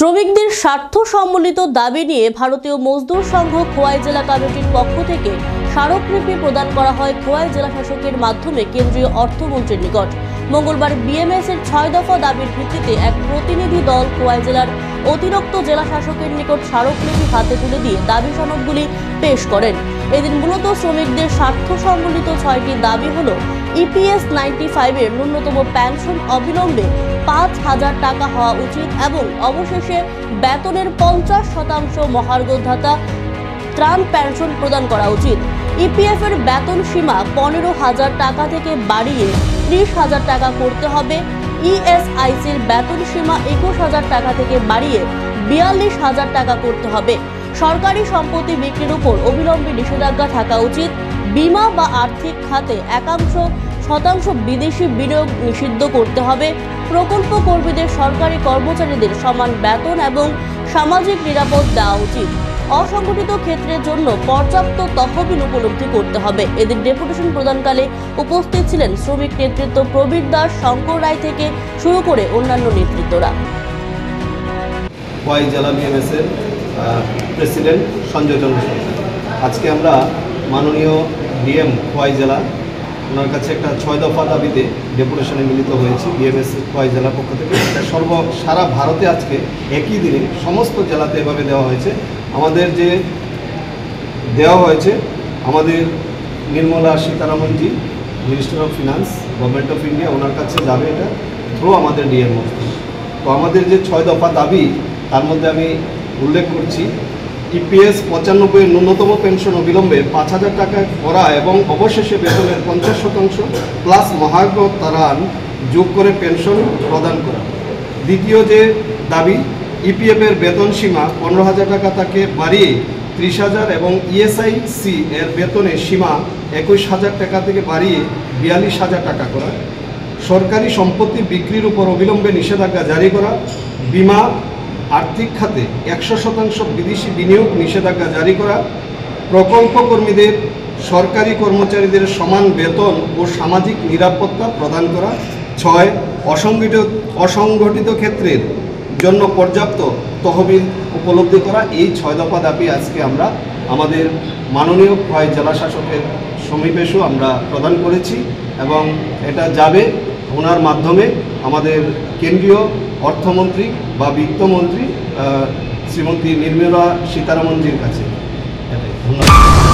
শ্রমিকদের স্বার্থ সম্বলিত দাবি নিয়ে ভারতীয় মজদুর সংঘ খোয়াই জেলা কমিটির পক্ষ থেকে স্মারকলিপি প্রদান করা হয় খোয়াই জেলা শাসকের মাধ্যমে কেন্দ্রীয় অর্থমন্ত্রীর নিকট। মঙ্গলবার বিএমএস এর ৬ দফা দাবির ভিত্তিতে এক প্রতিনিধি দল খোয়াই জেলার অতিরিক্ত জেলা শাসকের নিকট স্মারকলিপি হাতে তুলে দিয়ে দাবি সনদগুলি পেশ করেন। এদিন মূলত শ্রমিকদের স্বার্থ সম্বলিত ৬টি দাবি হলো ইপিএস 95 এর ন্যূনতম পেনশন অবিলম্বে ৫,০০০ টাকা হওয়া উচিত এবং অবশেষে বেতনের ৫০% মহার্ঘ ভাতা ত্রাণ পেনশন প্রদান করা উচিত। ইপিএফ এর বেতন সীমা ১৫,০০০ টাকা থেকে বাড়িয়ে ৩০,০০০ টাকা করতে হবে। ইএসআইসির বেতন সীমা ২১,০০০ টাকা থেকে বাড়িয়ে ৪২,০০০ টাকা করতে হবে। সরকারি সম্পত্তি বিক্রির উপর অবিলম্বে নিষেধাজ্ঞা থাকা উচিত। বীমা বা আর্থিক খাতে ১% বিদেশি বিনিয়োগ নিষিদ্ধ করতে হবে। প্রকল্প কর্মীদের সরকারি কর্মচারীদের সমান বেতন এবং সামাজিক নিরাপদ দেওয়া উচিত। অসংগঠিত ক্ষেত্রের জন্য পর্যাপ্ত তহবিল উপলব্ধি করতে হবে। এদের ডেপুটেশন প্রদানকালে উপস্থিত ছিলেন শ্রমিক নেতৃত্ব প্রবীর দাস, শঙ্কর রায় থেকে শুরু করে অন্যান্য নেতৃত্বরা। খোয়াই জেলা বিএমএস এর প্রেসিডেন্ট সঞ্জয় চন্দ্র সরকার, আজকে আমরা মাননীয় ডিএম খোয়াই জেলা ওনার কাছে একটা ৬ দফা দাবিতে ডেপুটেশনে মিলিত হয়েছি বিএমএস খোয়াই জেলার পক্ষ থেকে। এটা সারা ভারতে আজকে একই দিনে সমস্ত জেলাতে এভাবে দেওয়া হয়েছে। আমাদের যে দেওয়া হয়েছে আমাদের নির্মলা সীতারামনজি, minister of finance, government of India, ওনার কাছে যাবে এটা থ্রু আমাদের ডিএম মধ্যে। তো আমাদের যে ৬ দফা দাবি তার মধ্যে আমি উল্লেখ করছি, ইপিএস ৯৫ ন্যূনতম পেনশন অবিলম্বে ৫,০০০ টাকা করা এবং অবশেষে বেতনের ৫০% প্লাস মহার্ঘ ত্রাণ যোগ করে পেনশন প্রদান করা। দ্বিতীয় যে দাবি, ইপিএফ এর বেতন সীমা ১৫,০০০ টাকা থেকে বাড়িয়ে ৩০,০০০ এবং ইএসআইসি এর বেতনের সীমা ২১,০০০ টাকা থেকে বাড়িয়ে ৪২,০০০ টাকা করা। সরকারি সম্পত্তি বিক্রির উপর অবিলম্বে নিষেধাজ্ঞা জারি করা। বীমা আর্থিক খাতে ১০০% বিদেশি বিনিয়োগ নিষেধাজ্ঞা জারি করা। প্রকল্প কর্মীদের সরকারি কর্মচারীদের সমান বেতন ও সামাজিক নিরাপত্তা প্রদান করা। ৬ অসংগঠিত ক্ষেত্রের জন্য পর্যাপ্ত তহবিল উপলব্ধি করা। এই ৬ দফা দাবি আজকে আমরা আমাদের মাননীয় খোয়াই জেলা শাসকের সমীপেও আমরা প্রদান করেছি এবং এটা যাবে ওনার মাধ্যমে আমাদের কেন্দ্রীয় অর্থমন্ত্রী বা বিত্তমন্ত্রী শ্রীমতী নির্মলা সীতারামনজির কাছে। ধন্যবাদ।